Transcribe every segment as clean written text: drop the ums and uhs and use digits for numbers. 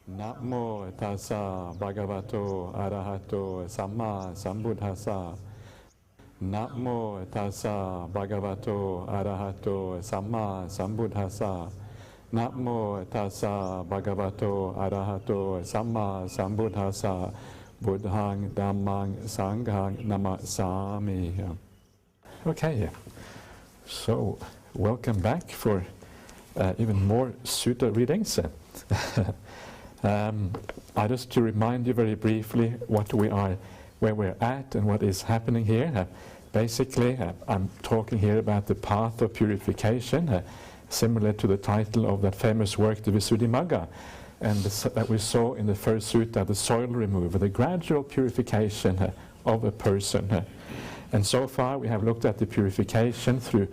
Namo tassa bhagavato arahato samma sambuddhassa. Namo tassa bhagavato arahato samma sambuddhassa. Namo tassa bhagavato arahato samma sambuddhassa. Buddhang dhammang sanghang namasami. Okay, so welcome back for even more sutta readings. Just to remind you very briefly what we are, where we're at and what is happening here. Basically, I'm talking here about the path of purification, similar to the title of that famous work, the Visuddhimagga, and that we saw in the first sutta, the soil removal, the gradual purification of a person. And so far we have looked at the purification through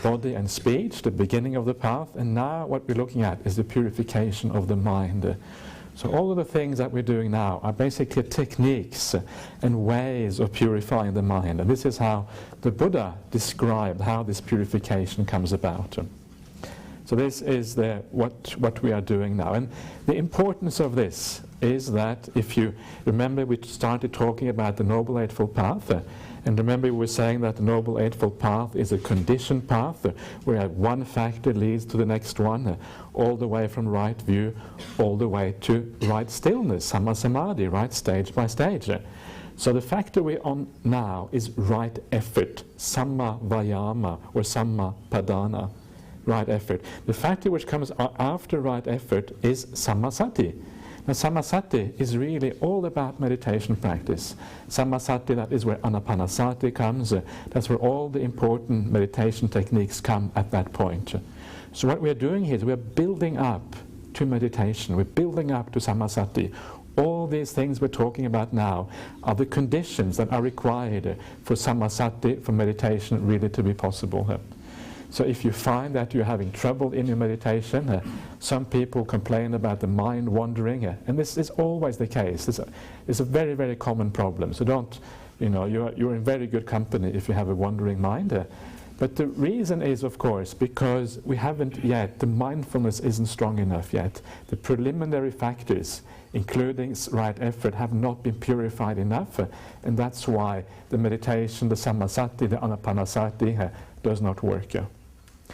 body and speech, the beginning of the path, and now what we're looking at is the purification of the mind. So all of the things that we're doing now are basically techniques and ways of purifying the mind, and this is how the Buddha described how this purification comes about. So this is what we are doing now, and the importance of this is that if you remember, we started talking about the Noble Eightfold Path, and remember we were saying that the Noble Eightfold Path is a conditioned path where one factor leads to the next one, all the way from right view, all the way to right stillness, samma samadhi, right stage by stage. So the factor we're on now is right effort, samma vayama or samma padana, right effort. The factor which comes after right effort is sammasati. Now sammasati is really all about meditation practice. Sammasati, that is where anapanasati comes, that's where all the important meditation techniques come at that point. So what we're doing here is we're building up to meditation, we're building up to sammasati. All these things we're talking about now are the conditions that are required for sammasati, for meditation really to be possible. So if you find that you're having trouble in your meditation, some people complain about the mind wandering, and this is always the case. It's a very, very common problem. So don't, you're in very good company if you have a wandering mind. But the reason is, of course, because we haven't yet, the mindfulness isn't strong enough yet. The preliminary factors, including right effort, have not been purified enough, and that's why the meditation, the sammasati, the anapanasati does not work.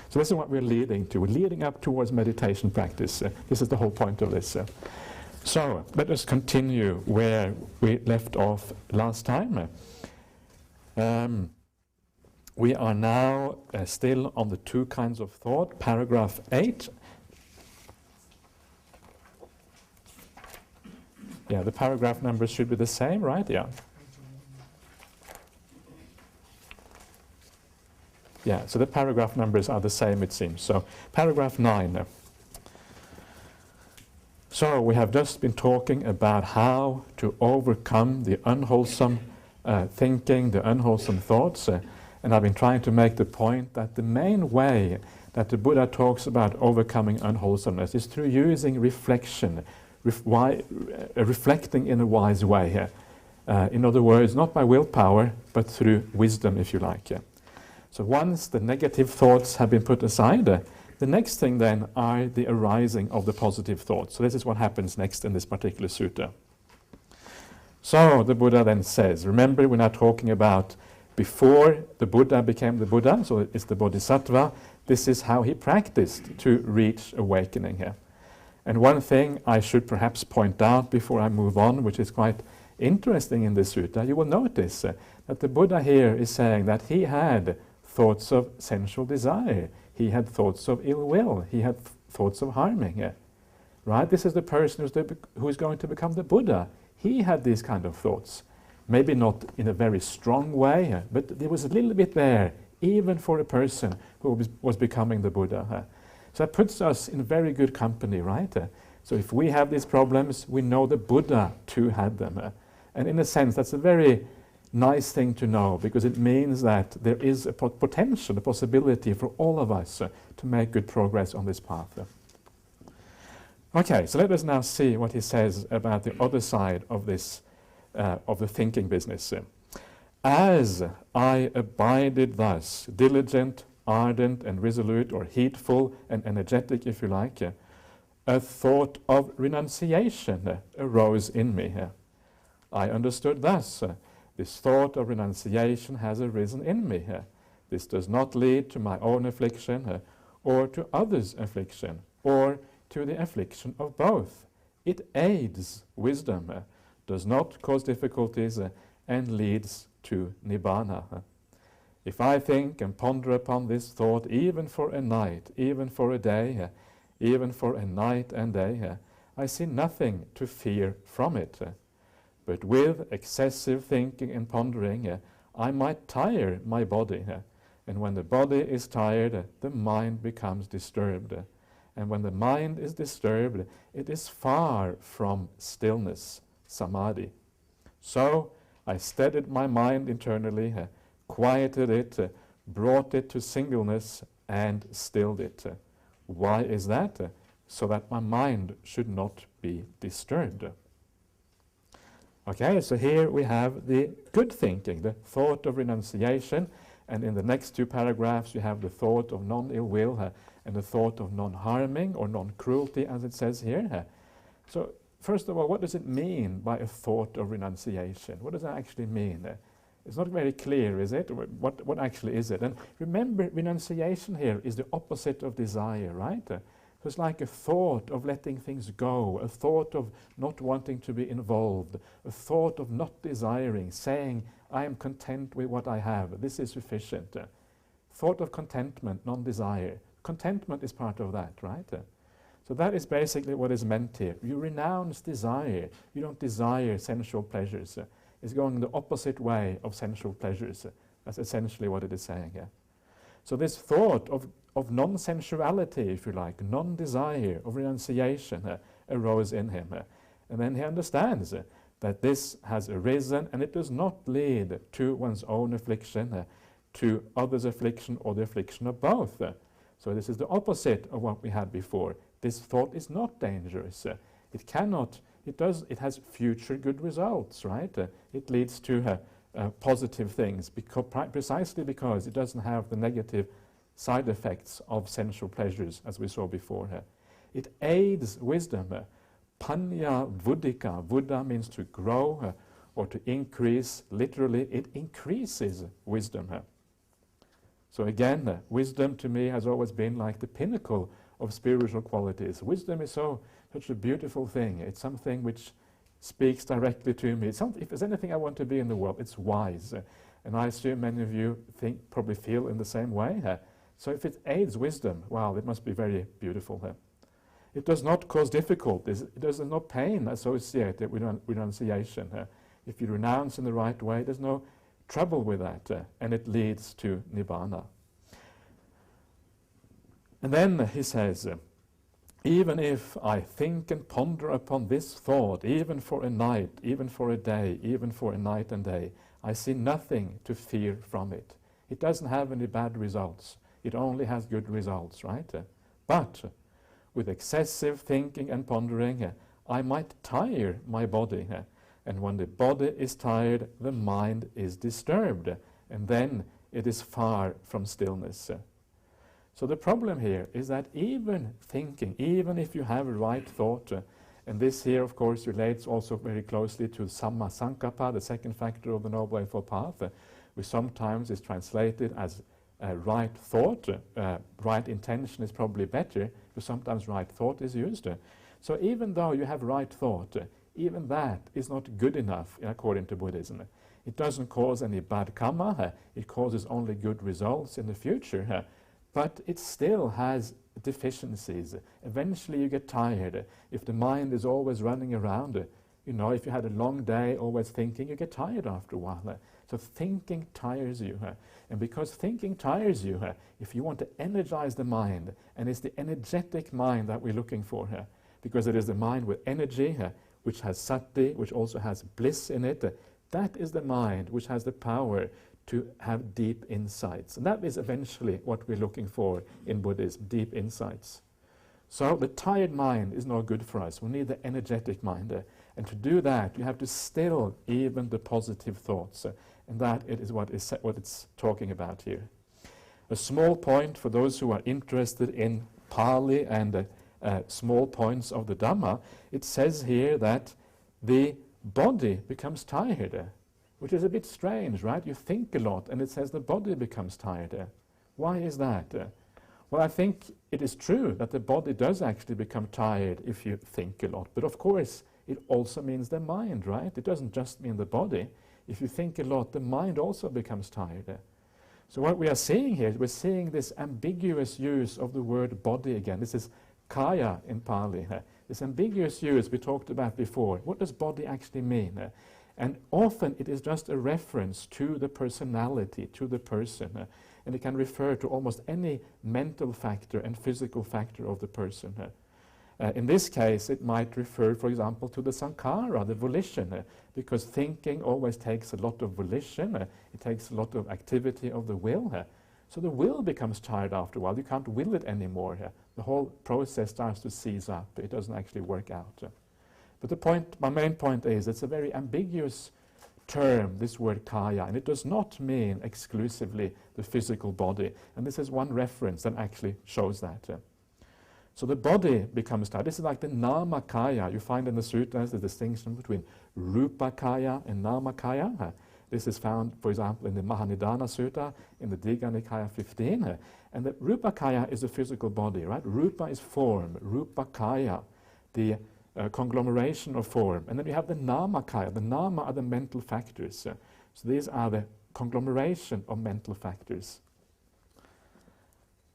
So this is what we're leading to. We're leading up towards meditation practice. This is the whole point of this. So let us continue where we left off last time. We are now still on the two kinds of thought, paragraph 8. Yeah, the paragraph numbers should be the same, right? Yeah. Yeah, so the paragraph numbers are the same, it seems. So, paragraph 9. So, we have just been talking about how to overcome the unwholesome thinking, the unwholesome thoughts, and I've been trying to make the point that the main way that the Buddha talks about overcoming unwholesomeness is through using reflection, reflecting in a wise way. In other words, not by willpower, but through wisdom, if you like. So once the negative thoughts have been put aside, the next thing then are the arising of the positive thoughts. So this is what happens next in this particular sutta. So the Buddha then says, remember we're now talking about before the Buddha became the Buddha, so it's the Bodhisattva, this is how he practiced to reach awakening here. And one thing I should perhaps point out before I move on, which is quite interesting in this sutta, you will notice that the Buddha here is saying that he had thoughts of sensual desire, he had thoughts of ill will, he had thoughts of harming. Right? This is the person who is going to become the Buddha. He had these kind of thoughts. Maybe not in a very strong way, but there was a little bit there, even for a person who was becoming the Buddha. So that puts us in very good company, right? So if we have these problems, we know the Buddha too had them. And in a sense, that's a very nice thing to know, because it means that there is a potential, a possibility for all of us to make good progress on this path. Okay, so let us now see what he says about the other side of this, of the thinking business. As I abided thus, diligent, ardent and resolute, or heedful and energetic, if you like, a thought of renunciation arose in me. I understood thus, this thought of renunciation has arisen in me. This does not lead to my own affliction or to others' affliction or to the affliction of both. It aids wisdom, does not cause difficulties, and leads to nibbana. If I think and ponder upon this thought even for a night, even for a day, even for a night and day, I see nothing to fear from it. But with excessive thinking and pondering, I might tire my body. And when the body is tired, the mind becomes disturbed. And when the mind is disturbed, it is far from stillness, samadhi. So I steadied my mind internally, quieted it, brought it to singleness, and stilled it. Why is that? So that my mind should not be disturbed. Okay, so here we have the good thinking, the thought of renunciation, and in the next two paragraphs you have the thought of non-ill will and the thought of non-harming or non-cruelty, as it says here. So first of all, what does it mean by a thought of renunciation? What does that actually mean? It's not very clear, is it? What actually is it? And remember, renunciation here is the opposite of desire, right? So it's like a thought of letting things go, a thought of not wanting to be involved, a thought of not desiring, saying, I am content with what I have, this is sufficient. Thought of contentment, non-desire. Contentment is part of that, right? So that is basically what is meant here. You renounce desire. You don't desire sensual pleasures. It's going the opposite way of sensual pleasures. That's essentially what it is saying here. So this thought of non-sensuality, if you like, non-desire, of renunciation arose in him. And then he understands that this has arisen and it does not lead to one's own affliction, to others' affliction or the affliction of both. So this is the opposite of what we had before. This thought is not dangerous. It has future good results, right? It leads to positive things, precisely because it doesn't have the negative side effects of sensual pleasures, as we saw before. It aids wisdom. Panya vuddhika. Buddha means to grow or to increase. Literally, it increases wisdom. So again, wisdom to me has always been like the pinnacle of spiritual qualities. Wisdom is such a beautiful thing. It's something which speaks directly to me. If there's anything I want to be in the world, it's wise. And I assume many of you probably feel in the same way. So if it aids wisdom, wow, it must be very beautiful. It does not cause difficulties. There's no pain associated with renunciation. If you renounce in the right way, there's no trouble with that, and it leads to nibbana. And then he says, even if I think and ponder upon this thought, even for a night, even for a day, even for a night and day, I see nothing to fear from it. It doesn't have any bad results. It only has good results, right? But with excessive thinking and pondering, I might tire my body. And when the body is tired, the mind is disturbed. And then it is far from stillness. So the problem here is that even thinking, even if you have a right thought, and this here of course relates also very closely to Samma Sankappa, the second factor of the Noble Eightfold Path, which sometimes is translated as right thought. Right intention is probably better, but sometimes right thought is used. So even though you have right thought, even that is not good enough according to Buddhism. It doesn't cause any bad karma, it causes only good results in the future, but it still has deficiencies. Eventually you get tired. If the mind is always running around, if you had a long day always thinking, you get tired after a while. So thinking tires you. And because thinking tires you, if you want to energize the mind, and it's the energetic mind that we're looking for, because it is the mind with energy, which has sati, which also has bliss in it, that is the mind which has the power to have deep insights. And that is eventually what we're looking for in Buddhism, deep insights. So the tired mind is not good for us. We need the energetic mind. And to do that, you have to still even the positive thoughts. And that is what it's talking about here. A small point for those who are interested in Pali and small points of the Dhamma, it says here that the body becomes tired, which is a bit strange, right? You think a lot, and it says the body becomes tired. Why is that? Well, I think it is true that the body does actually become tired if you think a lot, but of course it also means the mind, right? It doesn't just mean the body. If you think a lot, the mind also becomes tired. So what we are seeing here, we're seeing this ambiguous use of the word body again. This is kaya in Pali. This ambiguous use we talked about before. What does body actually mean? And often it is just a reference to the personality, to the person. And it can refer to almost any mental factor and physical factor of the person. In this case, it might refer, for example, to the sankhara, the volition, because thinking always takes a lot of volition, it takes a lot of activity of the will. So the will becomes tired after a while. You can't will it anymore. The whole process starts to seize up. It doesn't actually work out. But the point, my main point is, it's a very ambiguous term, this word kaya, and it does not mean exclusively the physical body. And this is one reference that actually shows that. So the body becomes tired. This is like the nama kaya. You find in the sutras the distinction between rupa kaya and nama kaya. This is found, for example, in the Mahanidana Sutta, in the Digha Nikaya 15. And the rupa kaya is the physical body, right? Rupa is form, rupa kaya, the conglomeration of form. And then you have the nama kaya. The nama are the mental factors. So these are the conglomeration of mental factors.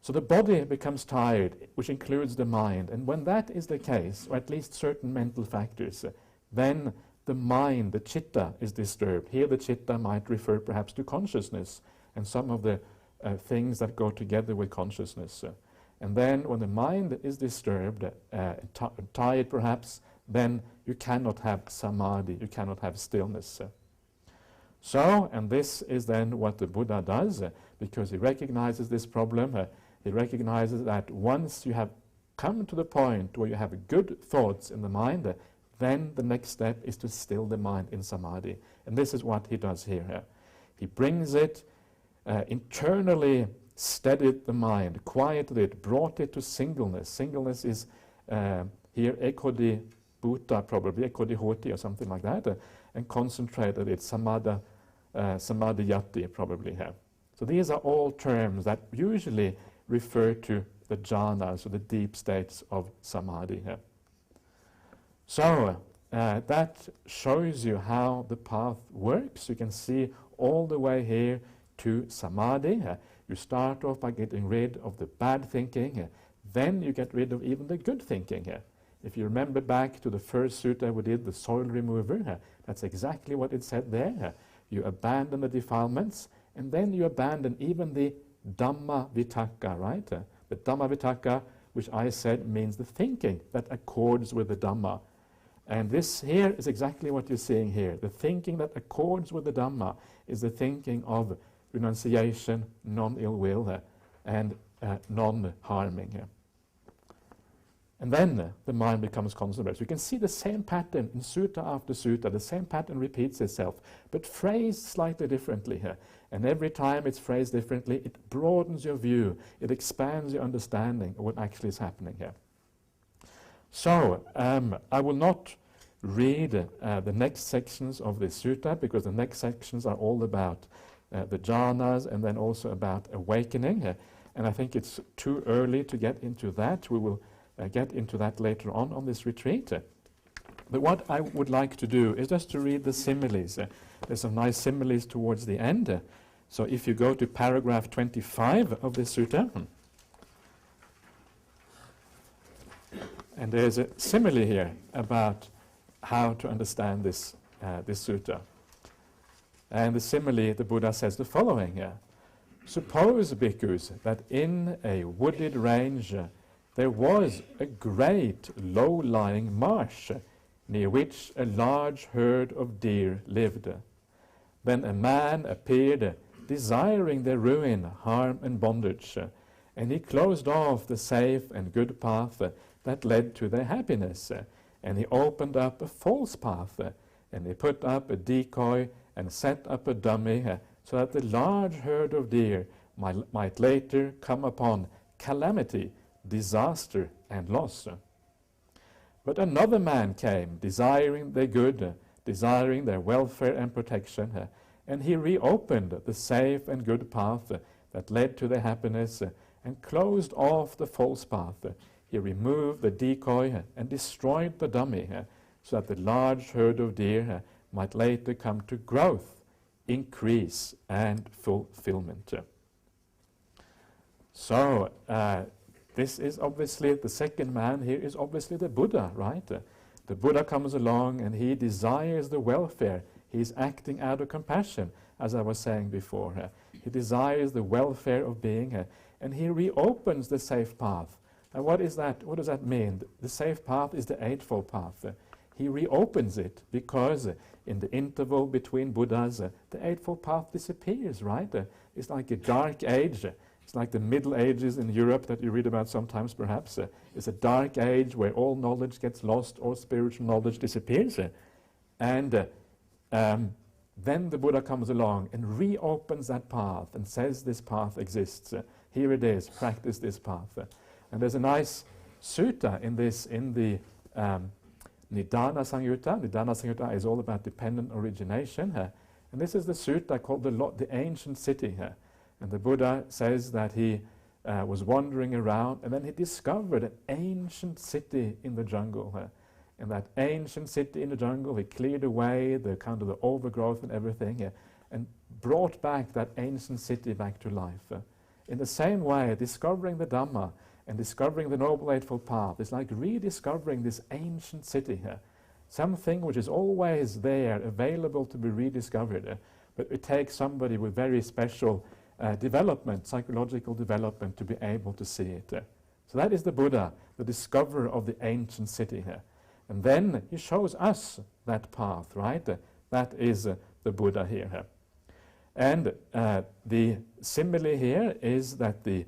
So the body becomes tired, which includes the mind. And when that is the case, or at least certain mental factors, then the mind, the chitta, is disturbed. Here the chitta might refer perhaps to consciousness and some of the things that go together with consciousness. And then when the mind is disturbed, tired perhaps, then you cannot have samadhi, you cannot have stillness. So, and this is then what the Buddha does, because he recognizes this problem. He recognizes that once you have come to the point where you have good thoughts in the mind, then the next step is to still the mind in samadhi. And this is what he does here. He brings it, internally steadied the mind, quieted it, brought it to singleness. Singleness is here ekodi bhuta, probably ekodi hoti or something like that, and concentrated it, samadhiyati probably here. So these are all terms that usually refer to the jhanas, or the deep states of samadhi here. So that shows you how the path works. You can see all the way here to samadhi. You start off by getting rid of the bad thinking, then you get rid of even the good thinking. If you remember back to the first sutta we did, the soil remover, that's exactly what it said there. You abandon the defilements, and then you abandon even the Dhamma vitaka, right? The Dhamma vitaka, which I said means the thinking that accords with the Dhamma. And this here is exactly what you're seeing here. The thinking that accords with the Dhamma is the thinking of renunciation, non-ill will, and non-harming. And then the mind becomes concentrated. So you can see the same pattern in sutta after sutta. The same pattern repeats itself, but phrased slightly differently here. And every time it's phrased differently, it broadens your view. It expands your understanding of what actually is happening here. So I will not read the next sections of this sutta, because the next sections are all about the jhanas and then also about awakening. And I think it's too early to get into that. We will get into that later on this retreat. But what I would like to do is just to read the similes. There's some nice similes towards the end. So if you go to paragraph 25 of this sutta, and there's a simile here about how to understand this sutta. And the simile, the Buddha says the following. Suppose, bhikkhus, that in a wooded range there was a great low-lying marsh, near which a large herd of deer lived. Then a man appeared, desiring their ruin, harm and bondage, and he closed off the safe and good path that led to their happiness, and he opened up a false path, and he put up a decoy and set up a dummy, so that the large herd of deer might later come upon calamity disaster and loss. But another man came, desiring their good, desiring their welfare and protection, and he reopened the safe and good path that led to their happiness, and closed off the false path. He removed the decoy and destroyed the dummy, so that the large herd of deer might later come to growth, increase, and fulfillment. So, this is obviously, the second man here is obviously the Buddha, right? The Buddha comes along and he desires the welfare. He's acting out of compassion, as I was saying before. He desires the welfare of being, and he reopens the safe path. And what is that? What does that mean? The safe path is the Eightfold Path. He reopens it because in the interval between Buddhas, the Eightfold Path disappears, right? It's like a dark age. It's like the Middle Ages in Europe that you read about sometimes, perhaps. It's a dark age where all knowledge gets lost, all spiritual knowledge disappears. And then the Buddha comes along and reopens that path and says this path exists. Here it is, practice this path. And there's a nice sutta in this, in the Nidana Samyutta. Nidana Samyutta is all about dependent origination. And this is the sutta called the ancient city. And the Buddha says that he was wandering around and then he discovered an ancient city in the jungle. In that ancient city in the jungle, he cleared away the kind of the overgrowth and everything and brought back that ancient city back to life. In the same way, discovering the Dhamma and discovering the Noble Eightfold Path is like rediscovering this ancient city here. Something which is always there, available to be rediscovered, but it takes somebody with very special development, psychological development, to be able to see it. So that is the Buddha, the discoverer of the ancient city here. And then he shows us that path, right? That is the Buddha here. And the simile here is that the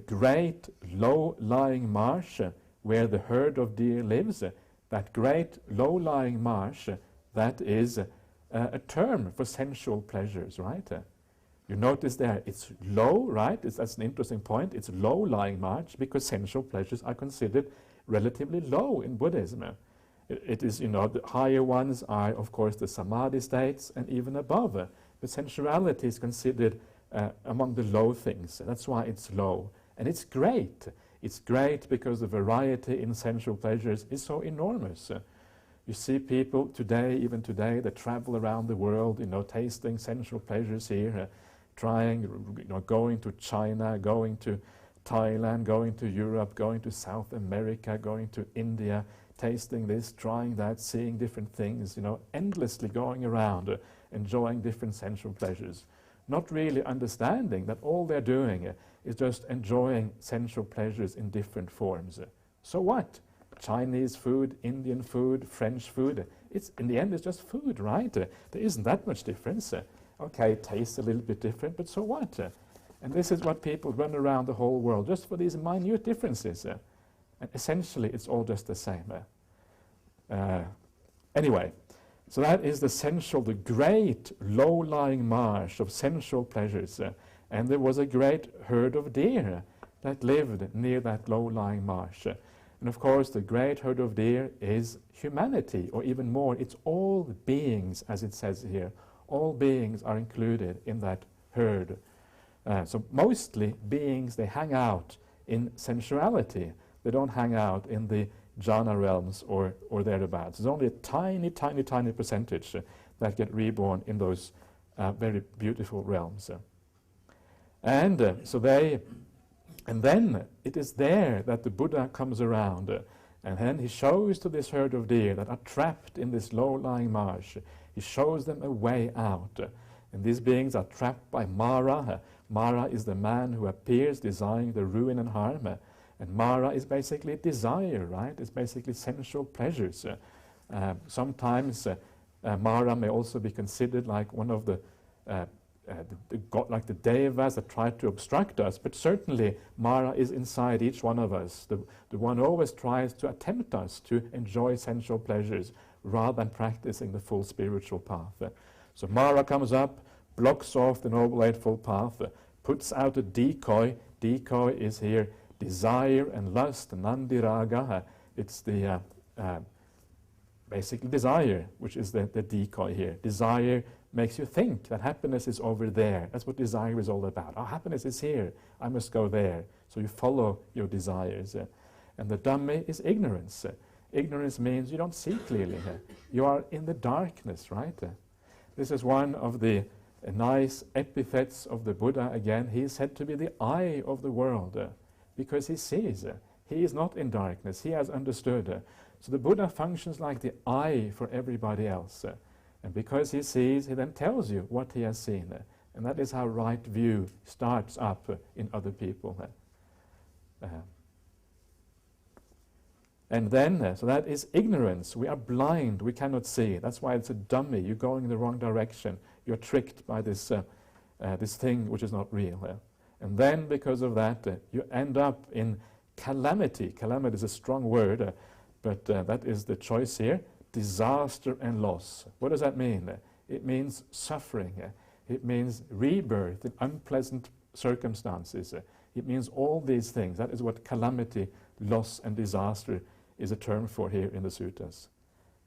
great low-lying marsh where the herd of deer lives, that great low-lying marsh, that is a term for sensual pleasures, right? You notice there, it's low, right? That's an interesting point. It's low-lying marsh because sensual pleasures are considered relatively low in Buddhism. It is, the higher ones are, of course, the samadhi states and even above. But sensuality is considered among the low things. That's why it's low. And it's great. It's great because the variety in sensual pleasures is so enormous. You see people today, even today, that travel around the world, tasting sensual pleasures here, trying, going to China, going to Thailand, going to Europe, going to South America, going to India, tasting this, trying that, seeing different things, endlessly going around, enjoying different sensual pleasures. Not really understanding that all they're doing is just enjoying sensual pleasures in different forms. So what? Chinese food, Indian food, French food, in the end it's just food, right? There isn't that much difference. Okay, it tastes a little bit different, but so what? And this is what people run around the whole world, just for these minute differences. And essentially it's all just the same. Anyway, so that is the great low-lying marsh of sensual pleasures. And there was a great herd of deer that lived near that low-lying marsh. And of course, the great herd of deer is humanity, or even more, it's all beings, as it says here. All beings are included in that herd. So mostly beings, they hang out in sensuality. They don't hang out in the jhana realms or thereabouts. There's only a tiny, tiny, tiny percentage that get reborn in those very beautiful realms. And then it is there that the Buddha comes around, and then he shows to this herd of deer that are trapped in this low-lying marsh. He shows them a way out. And these beings are trapped by Mara. Mara is the man who appears desiring the ruin and harm. And Mara is basically desire, right? It's basically sensual pleasures. Sometimes Mara may also be considered like one of the god, like the devas that try to obstruct us, but certainly Mara is inside each one of us. The one who always tries to tempt us to enjoy sensual pleasures rather than practicing the full spiritual path. So Mara comes up, blocks off the Noble Eightfold Path, puts out a decoy. Decoy is here desire and lust, nandiraga, it's the basically desire, which is the decoy here. Desire makes you think that happiness is over there. That's what desire is all about. Oh, happiness is here. I must go there. So you follow your desires. And the Dhamma is ignorance. Ignorance means you don't see clearly. You are in the darkness, right? This is one of the nice epithets of the Buddha again. He is said to be the eye of the world because he sees. He is not in darkness. He has understood. So the Buddha functions like the eye for everybody else. And because he sees, he then tells you what he has seen. And that is how right view starts up in other people. And then, so that is ignorance. We are blind, we cannot see. That's why it's a dummy. You're going in the wrong direction. You're tricked by this, this thing which is not real. And then, because of that, you end up in calamity. Calamity is a strong word, but that is the choice here. Disaster and loss. What does that mean? It means suffering. It means rebirth in unpleasant circumstances. It means all these things. That is what calamity, loss and disaster is a term for here in the suttas.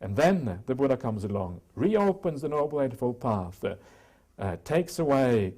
And then the Buddha comes along, reopens the Noble Eightfold Path, takes away,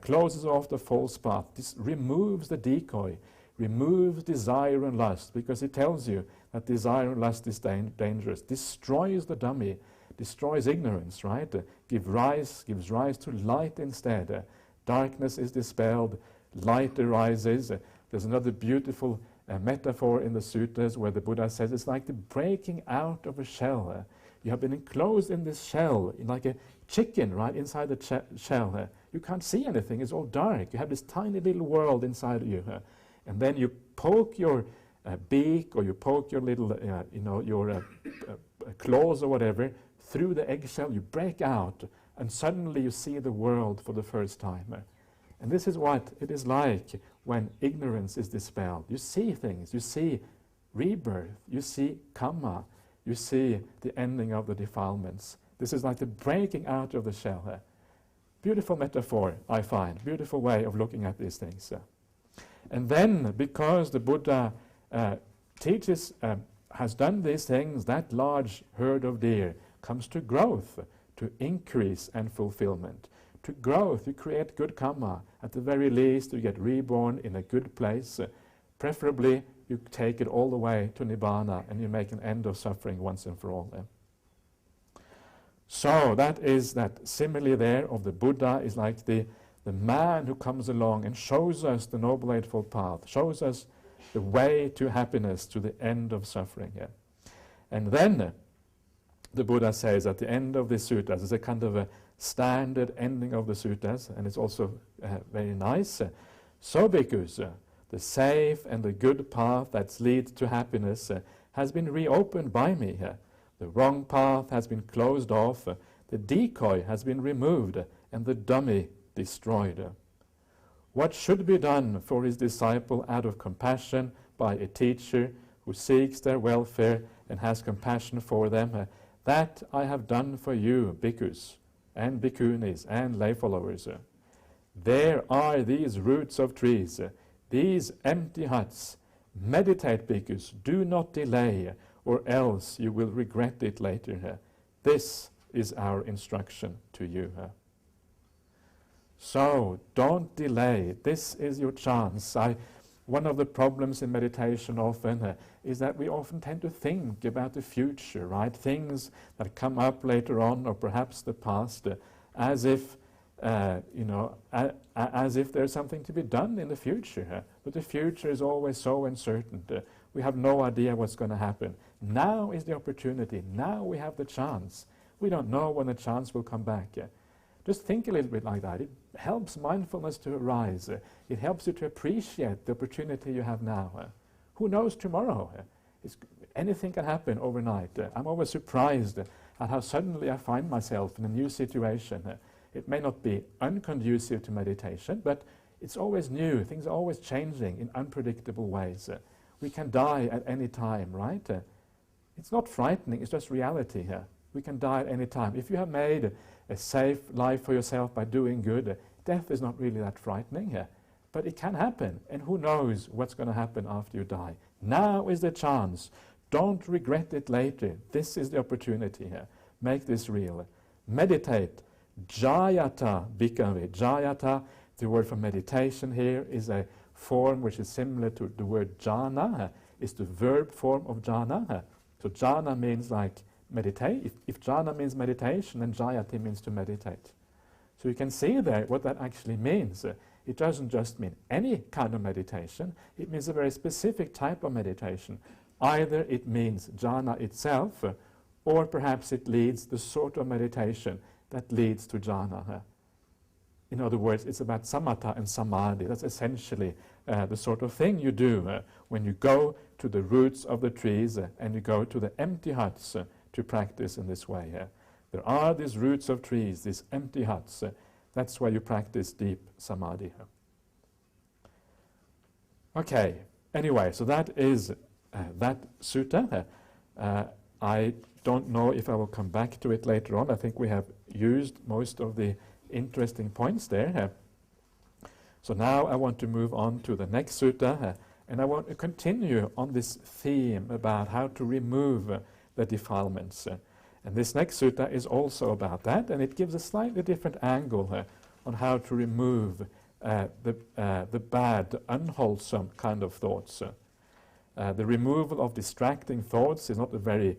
closes off the false path, removes the decoy, removes desire and lust, because he tells you that desire and lust is dangerous, destroys the dummy, destroys ignorance, right? Gives rise to light instead. Darkness is dispelled, light arises. There's another beautiful metaphor in the suttas where the Buddha says it's like the breaking out of a shell. You have been enclosed in this shell, like a chicken, right, inside the shell. You can't see anything, it's all dark. You have this tiny little world inside of you. And then you poke your beak, or you poke your little, your claws or whatever, through the eggshell, you break out, and suddenly you see the world for the first time. And this is what it is like when ignorance is dispelled. You see things, you see rebirth, you see karma, you see the ending of the defilements. This is like the breaking out of the shell. Beautiful metaphor, I find, beautiful way of looking at these things. And then, because the Buddha teaches, has done these things, that large herd of deer comes to growth, to increase and fulfillment. To growth, you create good karma. At the very least, you get reborn in a good place. Preferably, you take it all the way to Nibbana and you make an end of suffering once and for all. So that is that simile there of the Buddha is like the man who comes along and shows us the Noble Eightfold Path, shows us the way to happiness, to the end of suffering. And then the Buddha says at the end of the suttas, it's a kind of a standard ending of the suttas, and it's also very nice. So bhikkhus, the safe and the good path that leads to happiness has been reopened by me. The wrong path has been closed off, the decoy has been removed, and the dummy destroyed. What should be done for his disciple out of compassion by a teacher who seeks their welfare and has compassion for them, that I have done for you, bhikkhus and bhikkhunis and lay followers. There are these roots of trees, these empty huts. Meditate, bhikkhus, do not delay, or else you will regret it later. This is our instruction to you. So, don't delay. This is your chance. One of the problems in meditation often is that we often tend to think about the future, right? Things that come up later on, or perhaps the past, as if, as if there's something to be done in the future. But the future is always so uncertain. We have no idea what's going to happen. Now is the opportunity. Now we have the chance. We don't know when the chance will come back. Just think a little bit like that. It helps mindfulness to arise. It helps you to appreciate the opportunity you have now. Who knows tomorrow? Anything can happen overnight. I'm always surprised at how suddenly I find myself in a new situation. It may not be unconducive to meditation, but it's always new. Things are always changing in unpredictable ways. We can die at any time, right? It's not frightening, it's just reality here. We can die at any time. If you have made a safe life for yourself by doing good, death is not really that frightening. but it can happen, and who knows what's going to happen after you die. Now is the chance. Don't regret it later. This is the opportunity here. Make this real. Meditate. Jayata bhikkhave. Jayata, the word for meditation here, is a form which is similar to the word jhana. It's the verb form of jhana. So jhana means like meditate. If jhana means meditation, then jayati means to meditate. So you can see there what that actually means. It doesn't just mean any kind of meditation. It means a very specific type of meditation. Either it means jhana itself, or perhaps it leads the sort of meditation that leads to jhana. In other words, it's about samatha and samadhi. That's essentially the sort of thing you do when you go to the roots of the trees and you go to the empty huts to practice in this way. There are these roots of trees, these empty huts. That's where you practice deep samadhi. Okay, anyway, so that is that sutta. I don't know if I will come back to it later on. I think we have used most of the interesting points there. So now I want to move on to the next sutta, and I want to continue on this theme about how to remove the defilements. And this next sutta is also about that, and it gives a slightly different angle on how to remove the bad, the unwholesome kind of thoughts. The removal of distracting thoughts is not a very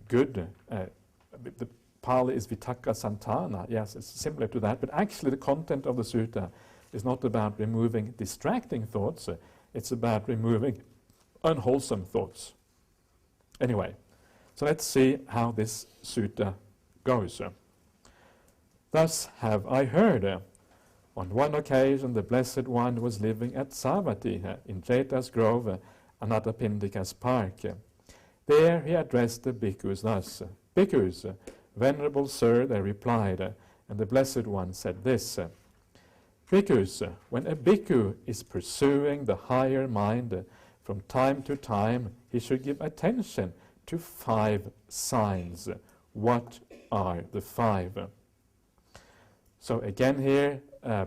good, the Pali is vitaka santana, yes, it's similar to that, but actually the content of the sutta is not about removing distracting thoughts, it's about removing unwholesome thoughts. Anyway, so let's see how this sutta goes. Thus have I heard, on one occasion the Blessed One was living at Savatthi in Jeta's Grove, Anathapindika's park. There he addressed the bhikkhus thus, "Bhikkhus, Venerable Sir," they replied, and the Blessed One said this, "Bhikkhus, when a bhikkhu is pursuing the higher mind, from time to time he should give attention to 5 signs." What are the 5? So again here,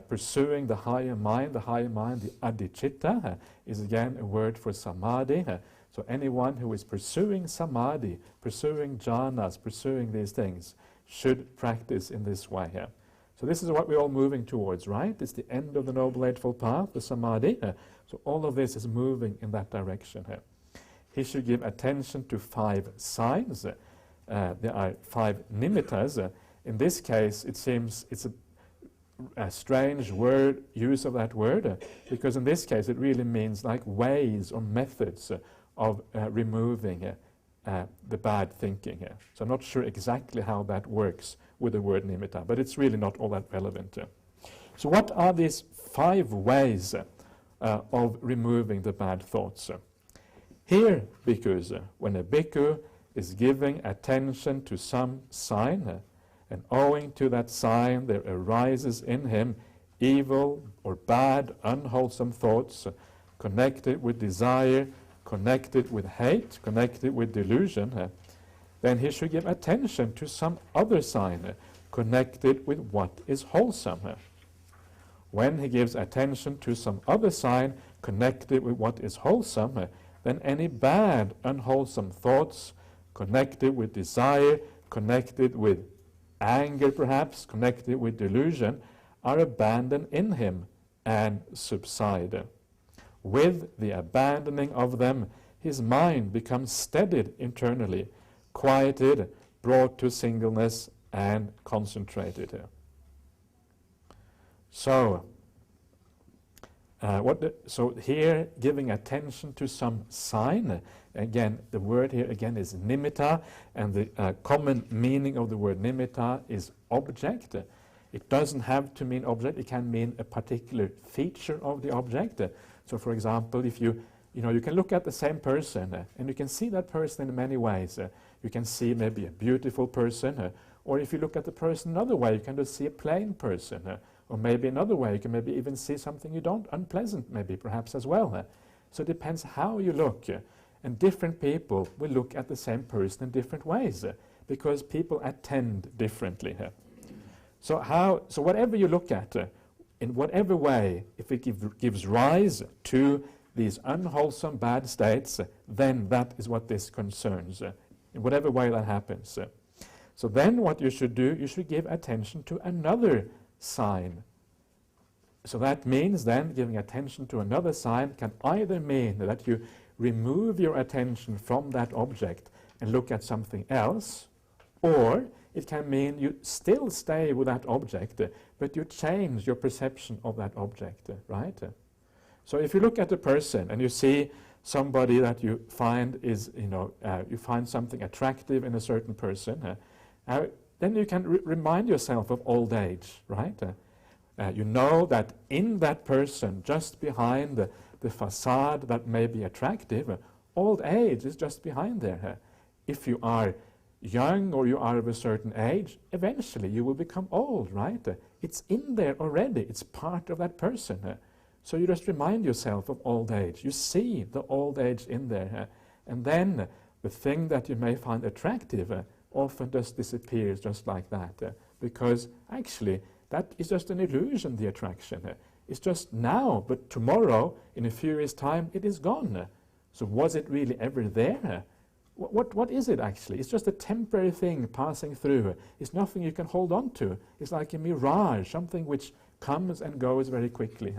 pursuing the higher mind, the adhicitta, is again a word for samadhi. So anyone who is pursuing samadhi, pursuing jhanas, pursuing these things, should practice in this way here. So this is what we're all moving towards, right? It's the end of the Noble Eightfold Path, the samadhi. So all of this is moving in that direction here. He should give attention to 5 signs. There are 5 nimittas. In this case, it seems it's a strange word, use of that word, because in this case it really means like ways or methods of removing the bad thinking here. So I'm not sure exactly how that works with the word nimitta, but it's really not all that relevant. So what are these 5 ways of removing the bad thoughts? Here, bhikkhus, when a bhikkhu is giving attention to some sign, and owing to that sign there arises in him evil or bad, unwholesome thoughts connected with desire, connected with hate, connected with delusion, then he should give attention to some other sign connected with what is wholesome. When he gives attention to some other sign connected with what is wholesome, then any bad, unwholesome thoughts connected with desire, connected with anger perhaps, connected with delusion, are abandoned in him and subside. With the abandoning of them, his mind becomes steadied internally, quieted, brought to singleness, and concentrated. So, so here, giving attention to some sign, again, the word here again is nimitta, and the common meaning of the word nimitta is object. It doesn't have to mean object, it can mean a particular feature of the object. So for example, if you can look at the same person and you can see that person in many ways. You can see maybe a beautiful person, or if you look at the person another way, you can just see a plain person. Or maybe another way, you can maybe even see something you don't, unpleasant maybe, perhaps as well. So it depends how you look. And different people will look at the same person in different ways, because people attend differently. So whatever you look at, in whatever way, if it gives rise to these unwholesome bad states, then that is what this concerns, in whatever way that happens. So then what you should do, you should give attention to another sign. So that means then giving attention to another sign can either mean that you remove your attention from that object and look at something else, or it can mean you still stay with that object, but you change your perception of that object, right? So if you look at a person and you see somebody that you find is, you find something attractive in a certain person, then you can remind yourself of old age, right? You know that in that person, just behind the facade that may be attractive, old age is just behind there. If you are young or you are of a certain age, eventually you will become old, right? It's in there already. It's part of that person. So you just remind yourself of old age. You see the old age in there. And then the thing that you may find attractive often just disappears just like that. Because actually, that is just an illusion, the attraction. It's just now, but tomorrow, in a few years' time, it is gone. So was it really ever there? What is it actually? It's just a temporary thing passing through. It's nothing you can hold on to. It's like a mirage, something which comes and goes very quickly.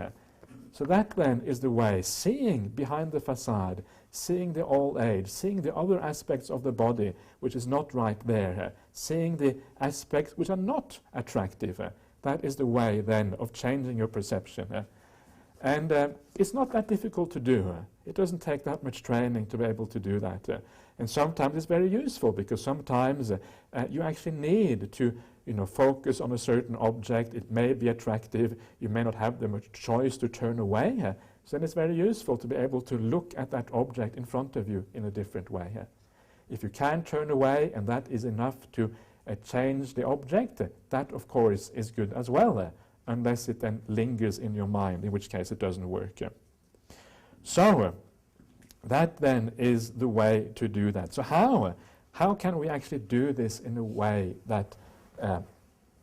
So that then is the way, seeing behind the facade, seeing the old age, seeing the other aspects of the body which is not right there, seeing the aspects which are not attractive. That is the way then of changing your perception. And it's not that difficult to do. It doesn't take that much training to be able to do that. And sometimes it's very useful because sometimes you actually need to focus on a certain object. It may be attractive. You may not have the much choice to turn away. So then it's very useful to be able to look at that object in front of you in a different way. If you can turn away and that is enough to change the object, that of course is good as well, unless it then lingers in your mind, in which case it doesn't work. So that then is the way to do that. So how can we actually do this in a way that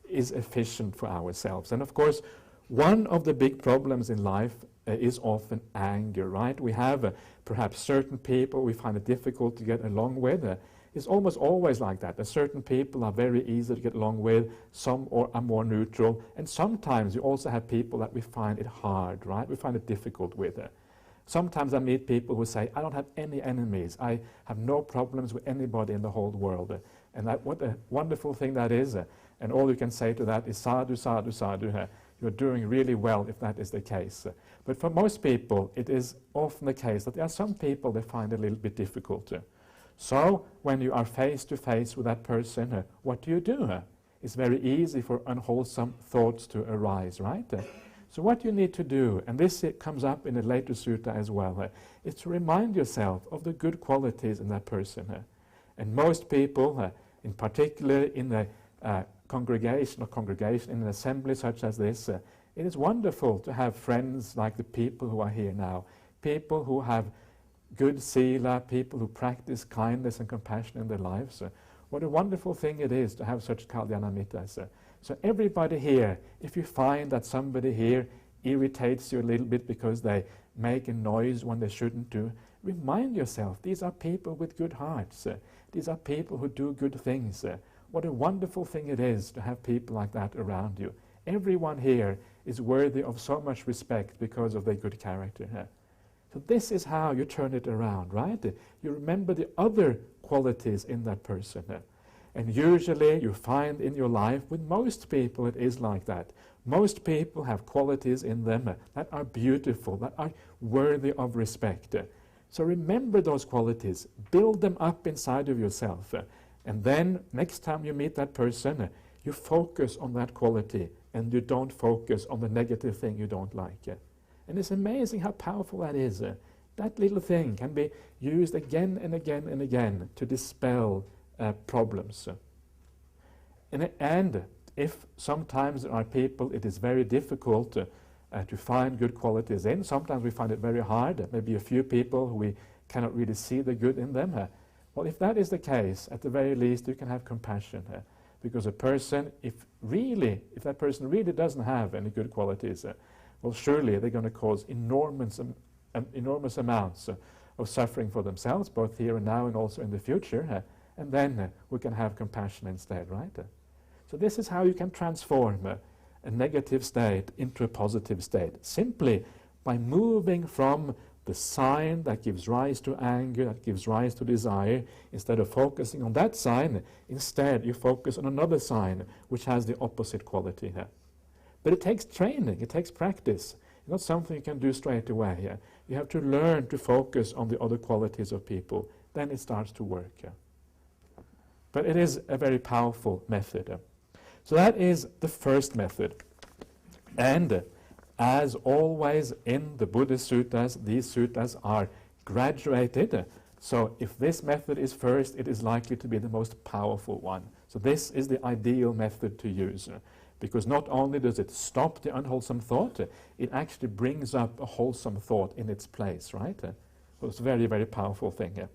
is efficient for ourselves? And of course, one of the big problems in life is often anger, right? We have perhaps certain people we find it difficult to get along with. It's almost always like that. Certain people are very easy to get along with, some are more neutral, and sometimes you also have people that we find it hard, right? We find it difficult with. Sometimes I meet people who say, I don't have any enemies. I have no problems with anybody in the whole world. And what a wonderful thing that is. And all you can say to that is, sadhu, sadhu, sadhu. You're doing really well if that is the case. But for most people, it is often the case that there are some people they find it a little bit difficult. So when you are face to face with that person, what do? It's very easy for unwholesome thoughts to arise, right? So what you need to do, and this comes up in a later sutta as well, is to remind yourself of the good qualities in that person. And most people, in particular in the congregation, in an assembly such as this, it is wonderful to have friends like the people who are here now, people who have good sila, people who practice kindness and compassion in their lives. What a wonderful thing it is to have such kalyana mittas. So everybody here, if you find that somebody here irritates you a little bit because they make a noise when they shouldn't do, remind yourself, these are people with good hearts. These are people who do good things. What a wonderful thing it is to have people like that around you. Everyone here is worthy of so much respect because of their good character. So this is how you turn it around, right? You remember the other qualities in that person. And usually you find in your life, with most people it is like that. Most people have qualities in them that are beautiful, that are worthy of respect. So remember those qualities, build them up inside of yourself. And then next time you meet that person, you focus on that quality and you don't focus on the negative thing you don't like. And it's amazing how powerful that is. That little thing can be used again and again and again to dispel problems. And if sometimes there are people it is very difficult to find good qualities in, sometimes we find it very hard, maybe a few people who we cannot really see the good in them. Well, if that is the case, at the very least you can have compassion. Because a person, if that person really doesn't have any good qualities, well, surely they're going to cause enormous amounts of suffering for themselves, both here and now and also in the future. And then we can have compassion instead, right? So this is how you can transform a negative state into a positive state, simply by moving from the sign that gives rise to anger, that gives rise to desire. Instead of focusing on that sign, instead you focus on another sign which has the opposite quality. But it takes training, it takes practice. It's not something you can do straight away. You have to learn to focus on the other qualities of people. Then it starts to work. But it is a very powerful method. So that is the first method. And as always in the Buddhist suttas, these suttas are graduated. So if this method is first, it is likely to be the most powerful one. So this is the ideal method to use. Because not only does it stop the unwholesome thought, it actually brings up a wholesome thought in its place, right? So it's a very, very powerful thing.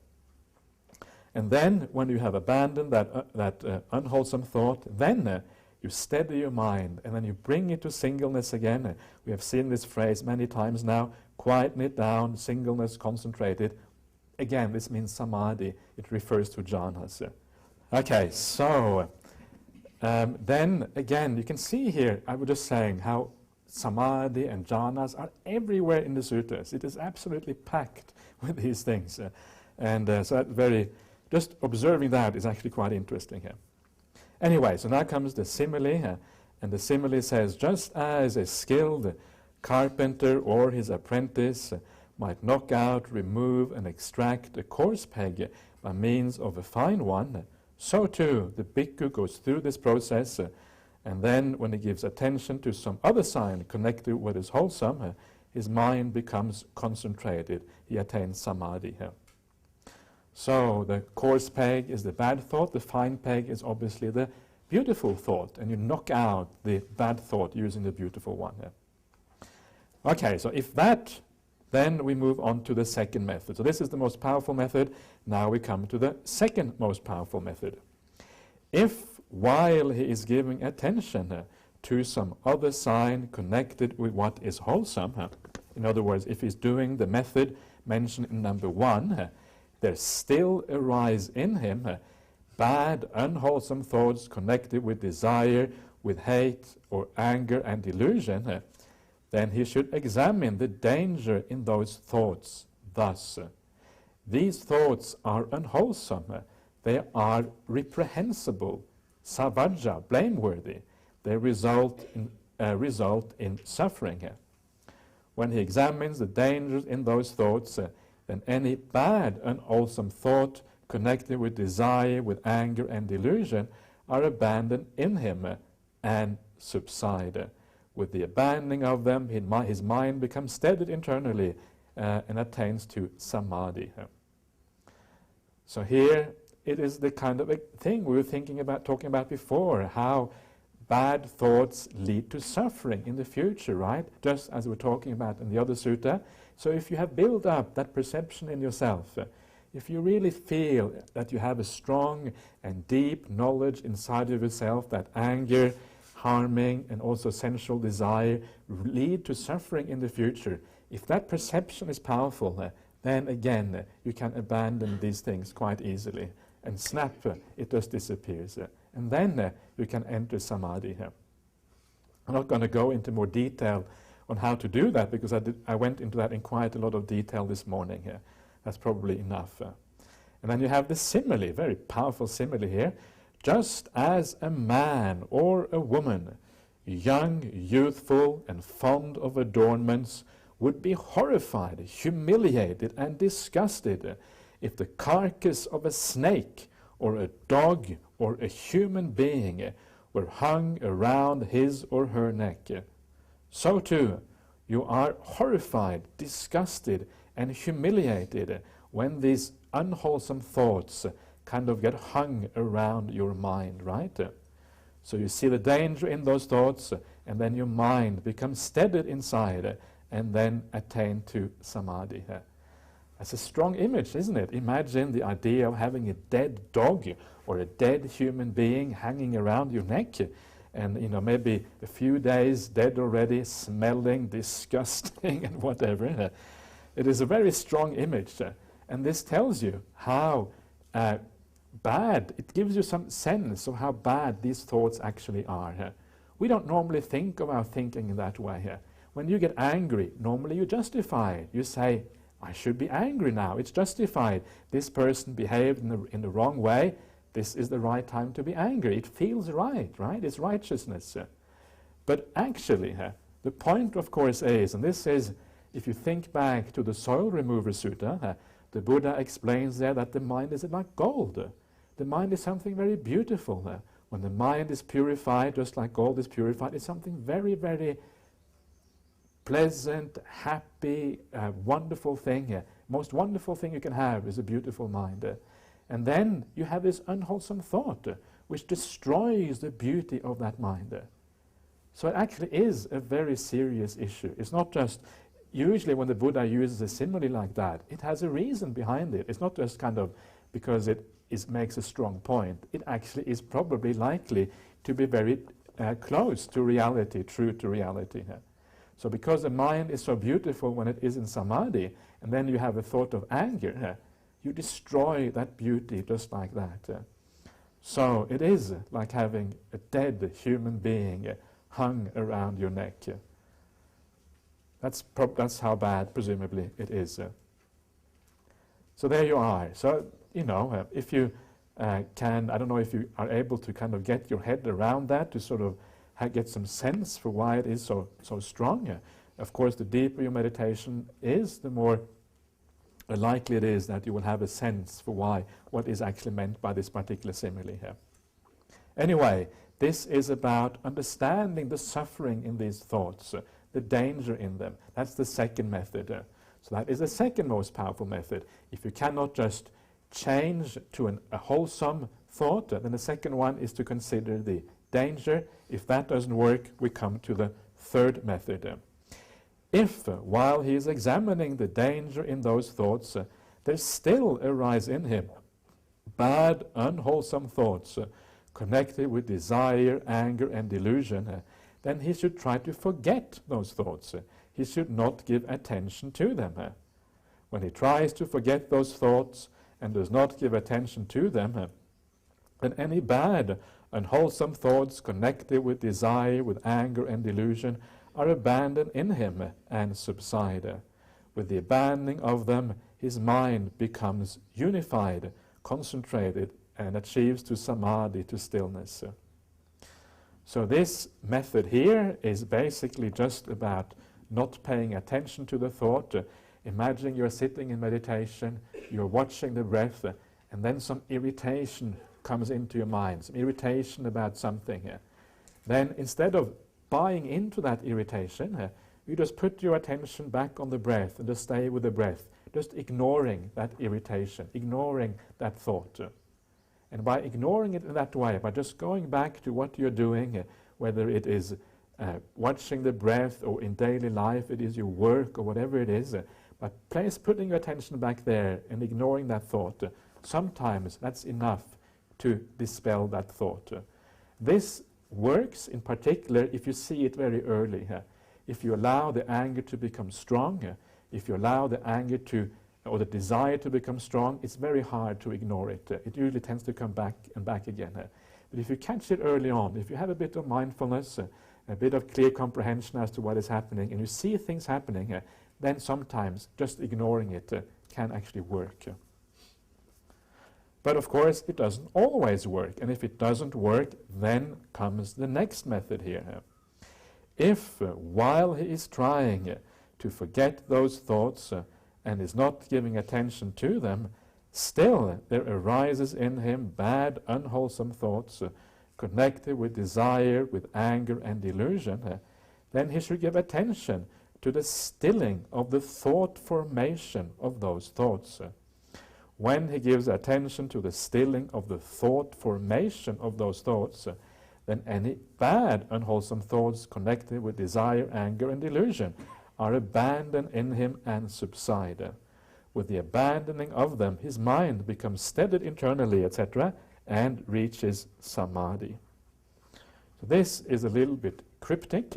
And then, when you have abandoned that unwholesome thought, then you steady your mind, and then you bring it to singleness again. We have seen this phrase many times now, quieten it down, singleness, concentrated. Again, this means samadhi. It refers to jhanas. Okay, so then again, you can see here, I was just saying how samadhi and jhanas are everywhere in the suttas. It is absolutely packed with these things. So just observing that is actually quite interesting here. Anyway, so now comes the simile, and the simile says, just as a skilled carpenter or his apprentice might knock out, remove, and extract a coarse peg by means of a fine one, so too the bhikkhu goes through this process, and then when he gives attention to some other sign connected with what is wholesome, his mind becomes concentrated. He attains samadhi. So the coarse peg is the bad thought, the fine peg is obviously the beautiful thought, and you knock out the bad thought using the beautiful one. Okay, so if that, then we move on to the second method. So this is the most powerful method. Now we come to the second most powerful method. If while he is giving attention to some other sign connected with what is wholesome, in other words, if he's doing the method mentioned in number 1, there still arise in him bad, unwholesome thoughts connected with desire, with hate, or anger and delusion, then he should examine the danger in those thoughts. Thus, these thoughts are unwholesome. They are reprehensible, savajja, blameworthy. They result in suffering. When he examines the dangers in those thoughts, then any bad, unwholesome thought connected with desire, with anger and delusion are abandoned in him and subside. With the abandoning of them, his mind becomes steadied internally and attains to samadhi. So here it is the kind of a thing we were talking about before, how bad thoughts lead to suffering in the future, right? Just as we're talking about in the other sutta. So if you have built up that perception in yourself, if you really feel that you have a strong and deep knowledge inside of yourself that anger, harming, and also sensual desire lead to suffering in the future, if that perception is powerful, then again you can abandon these things quite easily, and snap, it just disappears. And then you can enter samadhi. I'm not going to go into more detail on how to do that, because I went into that in quite a lot of detail this morning. That's probably enough. And then you have the simile, very powerful simile here. Just as a man or a woman, young, youthful, and fond of adornments, would be horrified, humiliated, and disgusted if the carcass of a snake or a dog or a human being were hung around his or her neck. So too, you are horrified, disgusted, and humiliated when these unwholesome thoughts kind of get hung around your mind, right? So you see the danger in those thoughts, and then your mind becomes steadied inside, and then attain to samadhi. That's a strong image, isn't it? Imagine the idea of having a dead dog or a dead human being hanging around your neck, and maybe a few days dead already, smelling, disgusting, and whatever. It is a very strong image, and this tells you how bad. It gives you some sense of how bad these thoughts actually are. We don't normally think of our thinking in that way. When you get angry, normally you justify it. You say, I should be angry now. It's justified. This person behaved in the wrong way. This is the right time to be angry. It feels right? It's righteousness. But actually, the point, of course, is, and this is, if you think back to the Soil Remover Sutta, the Buddha explains there that the mind is like gold. The mind is something very beautiful. When the mind is purified, just like gold is purified, it's something very, very pleasant, happy, wonderful thing. Most wonderful thing you can have is a beautiful mind. And then you have this unwholesome thought, which destroys the beauty of that mind. So it actually is a very serious issue. It's not just, usually when the Buddha uses a simile like that, it has a reason behind it. It's not just kind of because it makes a strong point. It actually is probably likely to be very close to reality, true to reality. So because the mind is so beautiful when it is in samadhi, and then you have a thought of anger, you destroy that beauty just like that. So it is like having a dead human being hung around your neck. That's how bad, presumably, it is. So there you are. So, if you can, I don't know if you are able to kind of get your head around that, to sort of get some sense for why it is so strong. Of course, the deeper your meditation is, the more likely it is that you will have a sense for what is actually meant by this particular simile here. Anyway, this is about understanding the suffering in these thoughts, the danger in them. That's the second method. So that is the second most powerful method. If you cannot just change to a wholesome thought, then the second one is to consider the danger. If that doesn't work, we come to the third method. If, while he is examining the danger in those thoughts, there still arise in him bad, unwholesome thoughts connected with desire, anger, and delusion, then he should try to forget those thoughts. He should not give attention to them. When he tries to forget those thoughts and does not give attention to them, then any bad, unwholesome thoughts connected with desire, with anger and delusion are abandoned in him and subside. With the abandoning of them, his mind becomes unified, concentrated, and achieves to samadhi, to stillness. So this method here is basically just about not paying attention to the thought. Imagine you're sitting in meditation, you're watching the breath, and then some irritation comes into your mind, some irritation about something. Then instead of buying into that irritation, you just put your attention back on the breath and just stay with the breath, just ignoring that irritation, ignoring that thought. And by ignoring it in that way, by just going back to what you're doing, whether it is watching the breath or in daily life, it is your work or whatever it is, but putting your attention back there and ignoring that thought, sometimes that's enough to dispel that thought. This works in particular if you see it very early. If you allow the anger to become strong, if you allow the anger to, or the desire to become strong, it's very hard to ignore it. It usually tends to come back and back again. But if you catch it early on, if you have a bit of mindfulness, a bit of clear comprehension as to what is happening, and you see things happening, then sometimes just ignoring it can actually work. But of course, it doesn't always work. And if it doesn't work, then comes the next method here. If, while he is trying to forget those thoughts and is not giving attention to them, still there arises in him bad, unwholesome thoughts connected with desire, with anger and delusion, then he should give attention to the stilling of the thought formation of those thoughts. When he gives attention to the stilling of the thought formation of those thoughts, then any bad, unwholesome thoughts connected with desire, anger, and delusion are abandoned in him and subside. with the abandoning of them, his mind becomes steadied internally, etc., and reaches samadhi. So this is a little bit cryptic.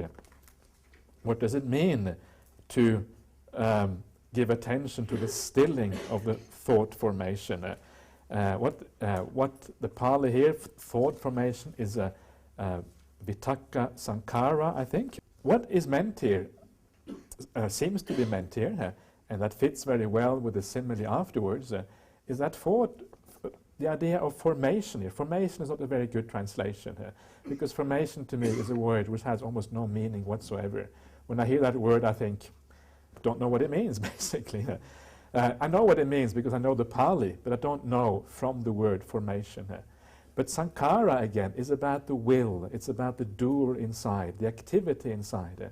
What does it mean to give attention to the stilling of the thought formation? What the Pali here, thought formation, is a vitaka sankhara, I think. What is meant here, seems to be meant here, and that fits very well with the simile afterwards, is that thought, the idea of formation here. Formation is not a very good translation here, because formation to me is a word which has almost no meaning whatsoever. When I hear that word, I think, don't know what it means, basically. I know what it means because I know the Pali, but I don't know from the word formation. But sankhara, again, is about the will. It's about the doer inside, the activity inside.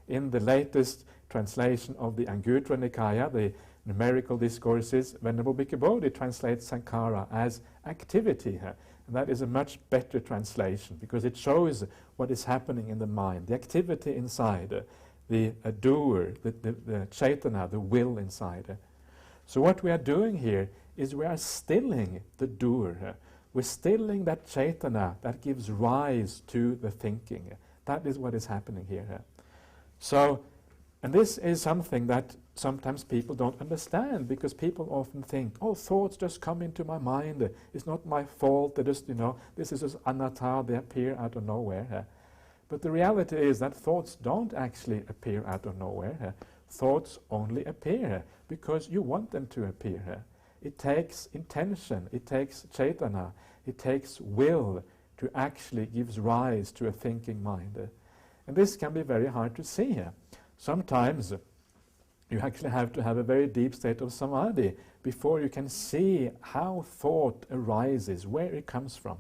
In the latest translation of the Anguttara Nikaya, the numerical discourses, Venerable Bhikkhu Bodhi translates sankhara as activity. And that is a much better translation because it shows what is happening in the mind, the activity inside, the doer, the chaitana, the will inside. So what we are doing here is we are stilling the doer. We're stilling that chaitana that gives rise to the thinking. That is what is happening here. So, and this is something that sometimes people don't understand, because people often think, oh, thoughts just come into my mind. It's not my fault. They just, this is just anatta. They appear out of nowhere. But the reality is that thoughts don't actually appear out of nowhere. Thoughts only appear because you want them to appear. It takes intention, it takes chaitana, it takes will to actually give rise to a thinking mind. And this can be very hard to see. Sometimes you actually have to have a very deep state of samadhi before you can see how thought arises, where it comes from.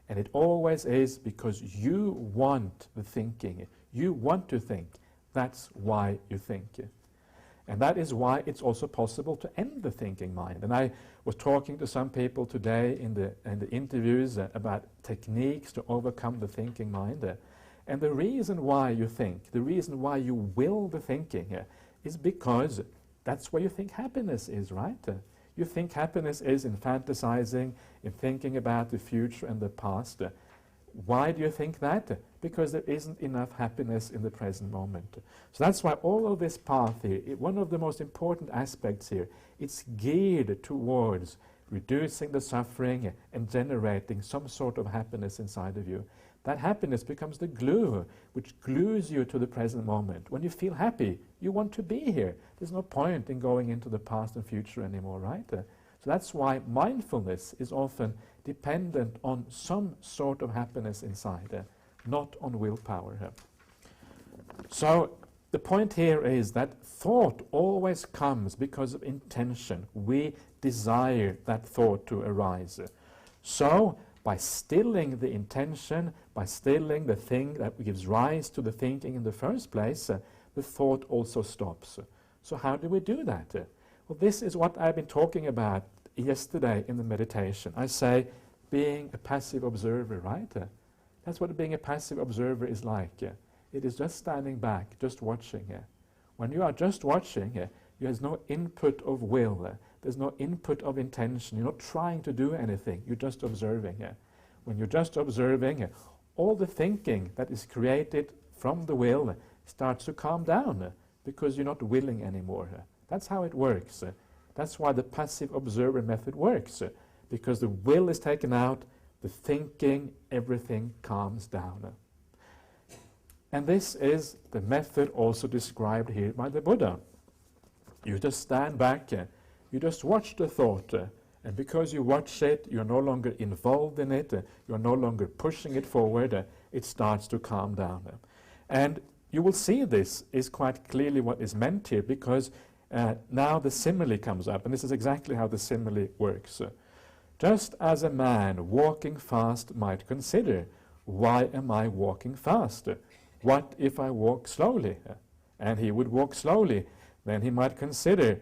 And it always is because you want the thinking. You want to think. That's why you think. And that is why it's also possible to end the thinking mind. And I was talking to some people today in the interviews about techniques to overcome the thinking mind. And the reason why you think, the reason why you will the thinking is because that's where you think happiness is, right? You think happiness is in fantasizing, in thinking about the future and the past. Why do you think that? Because there isn't enough happiness in the present moment. So that's why all of this path here, one of the most important aspects here, it's geared towards reducing the suffering and generating some sort of happiness inside of you. That happiness becomes the glue, which glues you to the present moment. When you feel happy, you want to be here. There's no point in going into the past and future anymore, right? So that's why mindfulness is often dependent on some sort of happiness inside, not on willpower. So the point here is that thought always comes because of intention. We desire that thought to arise. So by stilling the intention, by stilling the thing that gives rise to the thinking in the first place, the thought also stops. So how do we do that? Well, this is what I've been talking about yesterday in the meditation. I say being a passive observer, right? That's what being a passive observer is like. It is just standing back, just watching. When you are just watching, there's no input of will. There's no input of intention. You're not trying to do anything. You're just observing. When you're just observing, all the thinking that is created from the will starts to calm down because you're not willing anymore. That's how it works. That's why the passive observer method works, because the will is taken out, the thinking, everything calms down. And this is the method also described here by the Buddha. You just stand back, you just watch the thought, and because you watch it, you're no longer involved in it, you're no longer pushing it forward, it starts to calm down. And you will see this is quite clearly what is meant here, because now the simile comes up, and this is exactly how the simile works. Just as a man walking fast might consider, why am I walking fast? What if I walk slowly? And he would walk slowly. Then he might consider,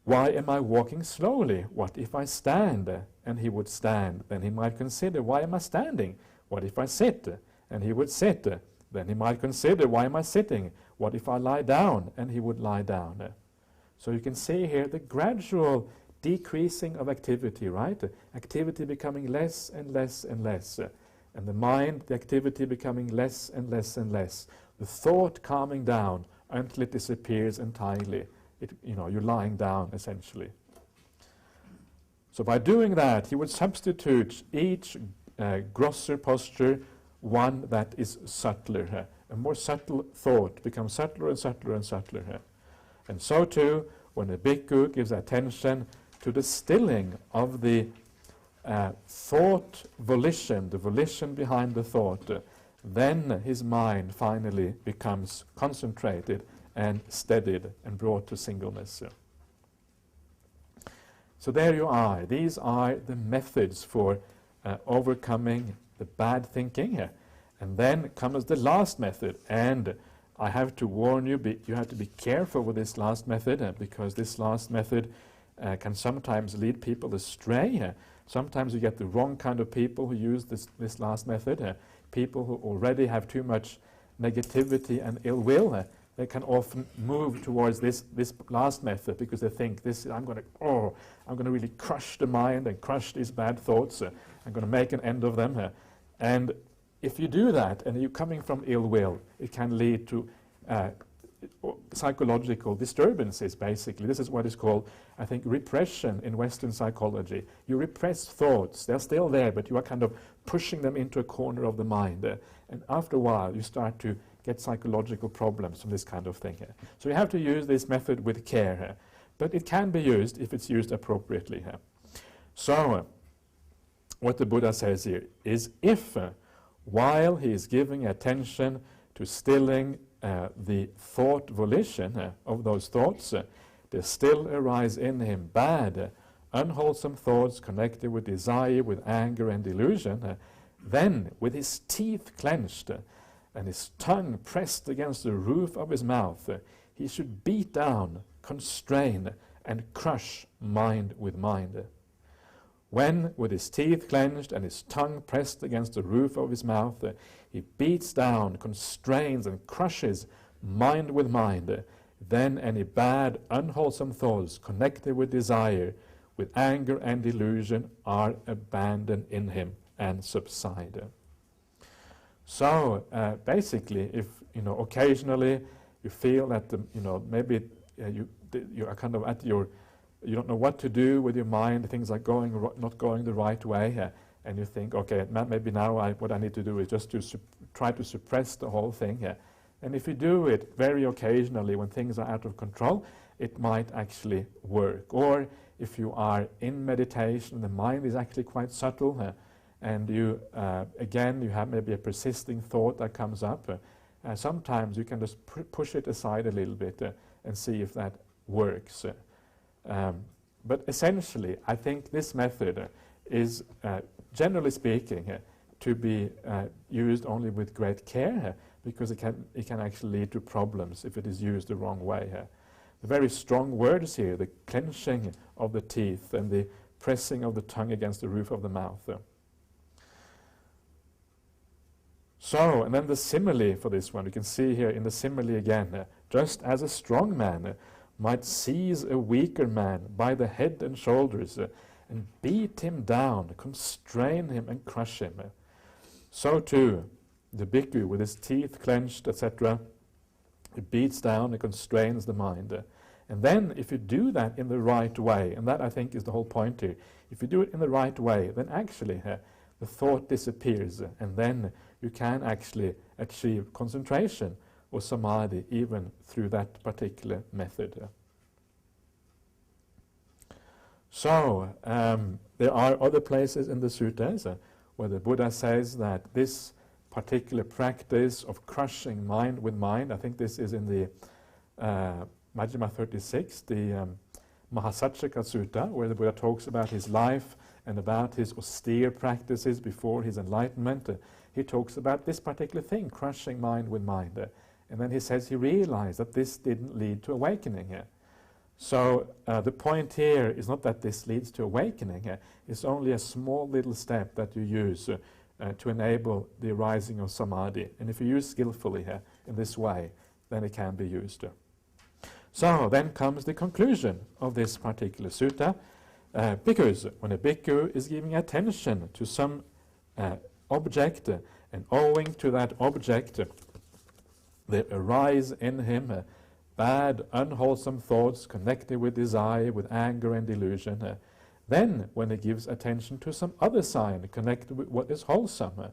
why am I walking slowly? What if I stand? And he would stand. Then he might consider, why am I standing? What if I sit? And he would sit. Then he might consider, why am I sitting? What if I lie down? And he would lie down. So you can see here the gradual decreasing of activity, right? Activity becoming less and less and less. And the mind, the activity becoming less and less and less. The thought calming down until it disappears entirely. You're lying down, essentially. So by doing that, he would substitute each grosser posture one that is subtler. A more subtle thought becomes subtler and subtler and subtler. And so too, when a bhikkhu gives attention to the stilling of the thought volition, the volition behind the thought, then his mind finally becomes concentrated and steadied and brought to singleness. So there you are. These are the methods for overcoming the bad thinking. And then comes the last method. And I have to warn you, you have to be careful with this last method because this last method can sometimes lead people astray. Sometimes you get the wrong kind of people who use this last method. People who already have too much negativity and ill will. They can often move towards this last method because they think I'm going to really crush the mind and crush these bad thoughts. I'm going to make an end of them. And if you do that and you're coming from ill will, it can lead to psychological disturbances, basically. This is what is called, I think, repression in Western psychology. You repress thoughts. They're still there, but you are kind of pushing them into a corner of the mind. And after a while, you start to get psychological problems from this kind of thing. So you have to use this method with care. But it can be used if it's used appropriately. So what the Buddha says here is if, while he is giving attention to stilling the thought volition of those thoughts, there still arise in him bad, unwholesome thoughts connected with desire, with anger and delusion, then with his teeth clenched and his tongue pressed against the roof of his mouth, he should beat down, constrain, and crush mind with mind. When, with his teeth clenched and his tongue pressed against the roof of his mouth, he beats down, constrains, and crushes mind with mind, then any bad, unwholesome thoughts connected with desire, with anger and delusion are abandoned in him and subside. So basically, if occasionally you feel that maybe you are kind of at your, you don't know what to do with your mind, things are not going the right way, and you think, okay, maybe now what I need to do is just to try to suppress the whole thing. And if you do it very occasionally when things are out of control, it might actually work. Or if you are in meditation, the mind is actually quite subtle, and you have maybe a persisting thought that comes up, sometimes you can just push it aside a little bit and see if that works. But essentially, I think this method is, generally speaking, to be used only with great care, because it can actually lead to problems if it is used the wrong way. The very strong words here, the clenching of the teeth and the pressing of the tongue against the roof of the mouth. So, and then the simile for this one, you can see here in the simile again, just as a strong man might seize a weaker man by the head and shoulders and beat him down, constrain him and crush him. So too, the bhikkhu with his teeth clenched, etc., he beats down and constrains the mind. And then if you do that in the right way, and that I think is the whole point here, if you do it in the right way, then actually the thought disappears, and then you can actually achieve concentration or samadhi even through that particular method. So there are other places in the suttas where the Buddha says that this particular practice of crushing mind with mind, I think this is in the Majjhima 36, the Mahasacchaka Sutta, where the Buddha talks about his life and about his austere practices before his enlightenment. He talks about this particular thing, crushing mind with mind. And then he says he realized that this didn't lead to awakening. So the point here is not that this leads to awakening. It's only a small little step that you use to enable the arising of samadhi. And if you use skillfully in this way, then it can be used. So then comes the conclusion of this particular sutta. Because when a bhikkhu is giving attention to some object, and owing to that object there arise in him bad, unwholesome thoughts connected with desire, with anger and delusion, then when he gives attention to some other sign connected with what is wholesome,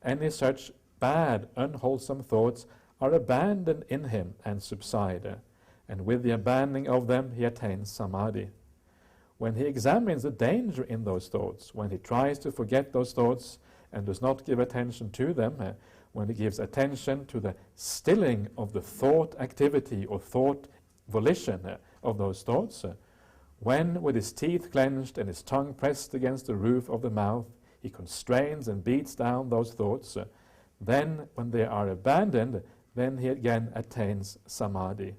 any such bad, unwholesome thoughts are abandoned in him and subside, and with the abandoning of them he attains samadhi. When he examines the danger in those thoughts, when he tries to forget those thoughts and does not give attention to them, when he gives attention to the stilling of the thought activity or thought volition of those thoughts, when with his teeth clenched and his tongue pressed against the roof of the mouth, he constrains and beats down those thoughts, then when they are abandoned, then he again attains samadhi.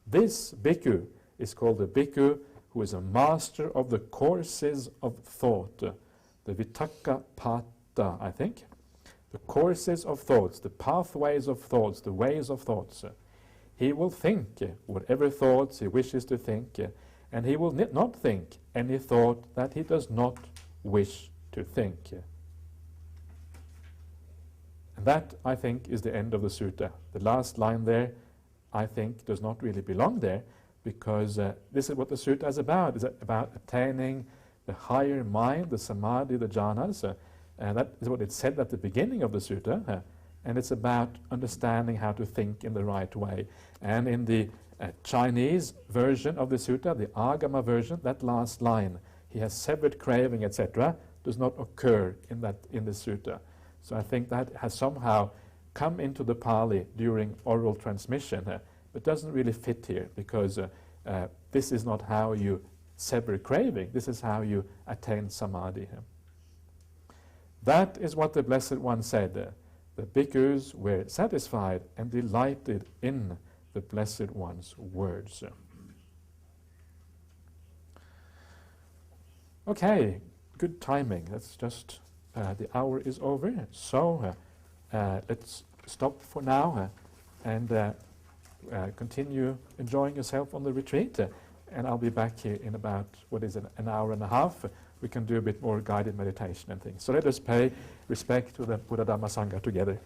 This bhikkhu is called a bhikkhu who is a master of the courses of thought, the vitaka pata, I think. The courses of thoughts, the pathways of thoughts, the ways of thoughts. He will think whatever thoughts he wishes to think, and he will not think any thought that he does not wish to think. And that, I think, is the end of the sutta. The last line there, I think, does not really belong there, because this is what the sutta is about. It's about attaining the higher mind, the samadhi, the jhanas. And that is what it said at the beginning of the sutta. And it's about understanding how to think in the right way. And in the Chinese version of the sutta, the Agama version, that last line, he has severed craving, etc., does not occur in the sutta. So I think that has somehow come into the Pali during oral transmission, but doesn't really fit here, because this is not how you sever craving, this is how you attain samadhi. That is what the Blessed One said. The bhikkhus were satisfied and delighted in the Blessed One's words. Okay, good timing. That's just, the hour is over, so let's stop for now and continue enjoying yourself on the retreat, and I'll be back here in about, an hour and a half. We can do a bit more guided meditation and things. So let us pay respect to the Buddha Dhamma Sangha together.